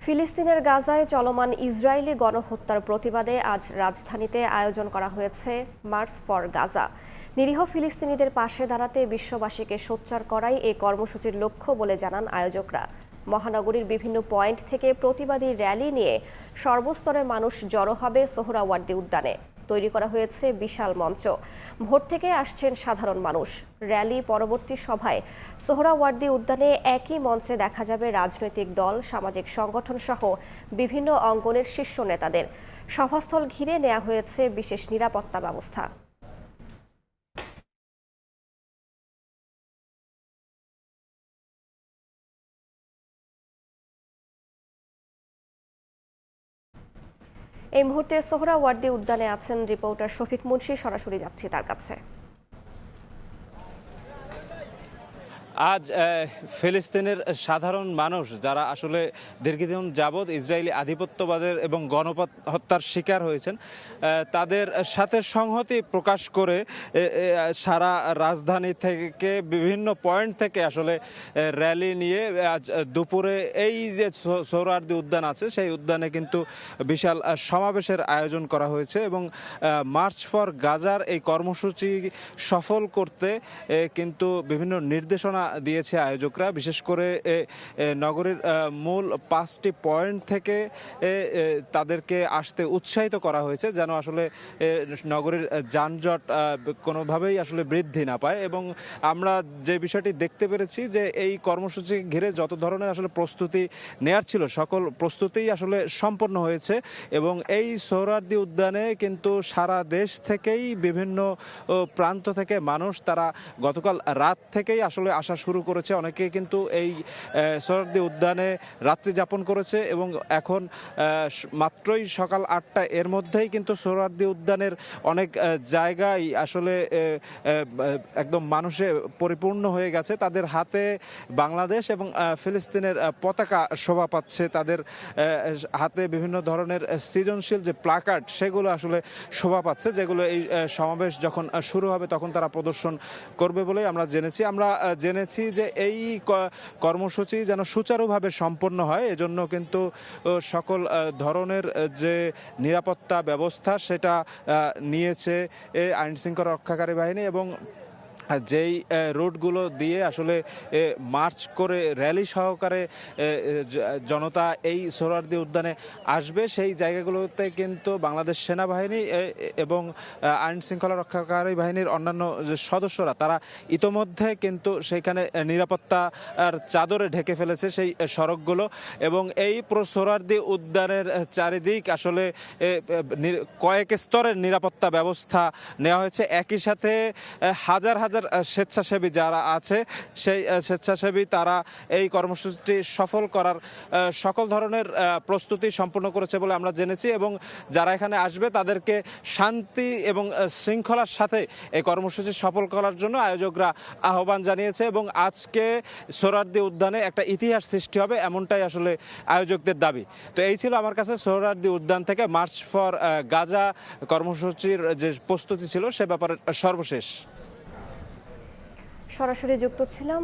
ফিলিস্তিনের গাজায় চলমান ইসরায়েলি গণহত্যার প্রতিবাদে আজ রাজধানীতে আয়োজন করা হয়েছে মার্চ ফর গাজা। নিরীহ ফিলিস্তিনিদের পাশে দাঁড়াতে বিশ্ববাসীকে সোচ্চার করাই এই কর্মসূচির লক্ষ্য বলে জানান আয়োজকরা। মহানগরীর বিভিন্ন পয়েন্ট থেকে প্রতিবাদী র্যালি নিয়ে সর্বস্তরের মানুষ জড়ো হবে সোহরাওয়ার্দী উদ্যানে। তৈরি করা হয়েছে বিশাল মঞ্চ। ভোর থেকে আসছেন সাধারণ মানুষ। র্যালি পরবর্তী সভায় সোহরাওয়ার্দী উদ্যানে একই মঞ্চে দেখা যাবে রাজনৈতিক দল, সামাজিক সংগঠন সহ বিভিন্ন অঙ্গনের শীর্ষ নেতাদের। সভাস্থল ঘিরে নেওয়া হয়েছে বিশেষ নিরাপত্তা ব্যবস্থা। এই মুহূর্তে সোহরাওয়ার্দী উদ্যানে আছেন রিপোর্টার শফিক মুন্সি। সরাসরি যাচ্ছি তার কাছে। আজ ফিলিস্তিনের সাধারণ মানুষ যারা আসলে দীর্ঘদিন যাবৎ ইসরায়েলি আধিপত্যবাদের এবং গণহত্যার শিকার হয়েছেন, তাদের সাথে সংহতি প্রকাশ করে সারা রাজধানী থেকে বিভিন্ন পয়েন্ট থেকে আসলে র্যালি নিয়ে আজ দুপুরে এই যে সোহরাওয়ার্দী উদ্যান আছে সেই উদ্যানে কিন্তু বিশাল সমাবেশের আয়োজন করা হয়েছে এবং মার্চ ফর গাজার এই কর্মসূচি সফল করতে কিন্তু বিভিন্ন নির্দেশনা দিয়েছে আয়োজকরা। বিশেষ করে নগরীর মূল 5টি পয়েন্ট থেকে তাদেরকে আসতে উৎসাহিত করা হয়েছে যেন আসলে নগরীর যানজট কোনোভাবেই আসলে বৃদ্ধি না পায়। এবং আমরা যে বিষয়টি দেখতে পেরেছি যে এই কর্মসূচি ঘিরে যত ধরনের আসলে প্রস্তুতি নেয়ার ছিল সকল প্রস্তুতিই আসলে সম্পন্ন হয়েছে এবং এই সোহরাওয়ার্দী উদ্যানে কিন্তু সারা দেশ থেকেই বিভিন্ন প্রান্ত থেকে মানুষ তারা গতকাল রাত থেকেই আসলে আসা শুরু করেছে। অনেকে কিন্তু এই সোহরাওয়ার্দী উদ্যানে রাত্রি যাপন করেছে এবং এখন মাত্রই সকাল 8টা, এর মধ্যেই কিন্তু সোহরাওয়ার্দী উদ্যানের অনেক জায়গায় আসলে একদম মানুষে পরিপূর্ণ হয়ে গেছে। তাদের হাতে বাংলাদেশ এবং ফিলিস্তিনের পতাকা শোভা পাচ্ছে, তাদের হাতে বিভিন্ন ধরনের সৃজনশীল যে প্লাকার্ড সেগুলো আসলে শোভা পাচ্ছে, যেগুলো এই সমাবেশ যখন শুরু হবে তখন তারা প্রদর্শন করবে বলেই আমরা জেনেছি যে এই কর্মসূচি যেন সুচারুভাবে সম্পন্ন হয় এজন্য কিন্তু সকল ধরনের যে নিরাপত্তা ব্যবস্থা সেটা নিয়েছে আইন শৃঙ্খলা রক্ষাকারী বাহিনী এবং যেই রুটগুলো দিয়ে আসলে মার্চ করে র্যালি সহকারে জনতা এই সোহরাওয়ার্দী উদ্যানে আসবে সেই জায়গাগুলোতে কিন্তু বাংলাদেশ সেনাবাহিনী এবং আইন শৃঙ্খলা রক্ষাকারী বাহিনীর অন্যান্য যে সদস্যরা তারা ইতোমধ্যে কিন্তু সেইখানে নিরাপত্তার চাদরে ঢেকে ফেলেছে সেই সড়কগুলো এবং এই সোহরাওয়ার্দী উদ্যানের চারিদিক আসলে কয়েক স্তরের নিরাপত্তা ব্যবস্থা নেওয়া হয়েছে। একই সাথে হাজার হাজার স্বেচ্ছাসেবী যারা আছে সেই স্বেচ্ছাসেবী তারা এই কর্মসূচিটি সফল করার সকল ধরনের প্রস্তুতি সম্পন্ন করেছে বলে আমরা জেনেছি এবং যারা এখানে আসবে তাদেরকে শান্তি এবং শৃঙ্খলার সাথে এই কর্মসূচি সফল করার জন্য আয়োজকরা আহ্বান জানিয়েছে এবং আজকে সোহরাওয়ার্দী উদ্যানে একটা ইতিহাস সৃষ্টি হবে এমনটাই আসলে আয়োজকদের দাবি। তো এই ছিল আমার কাছে সোহরাওয়ার্দী উদ্যান থেকে মার্চ ফর গাজা কর্মসূচির যে প্রস্তুতি ছিল সে ব্যাপারে সর্বশেষ। সরাসরি যুক্ত ছিলাম।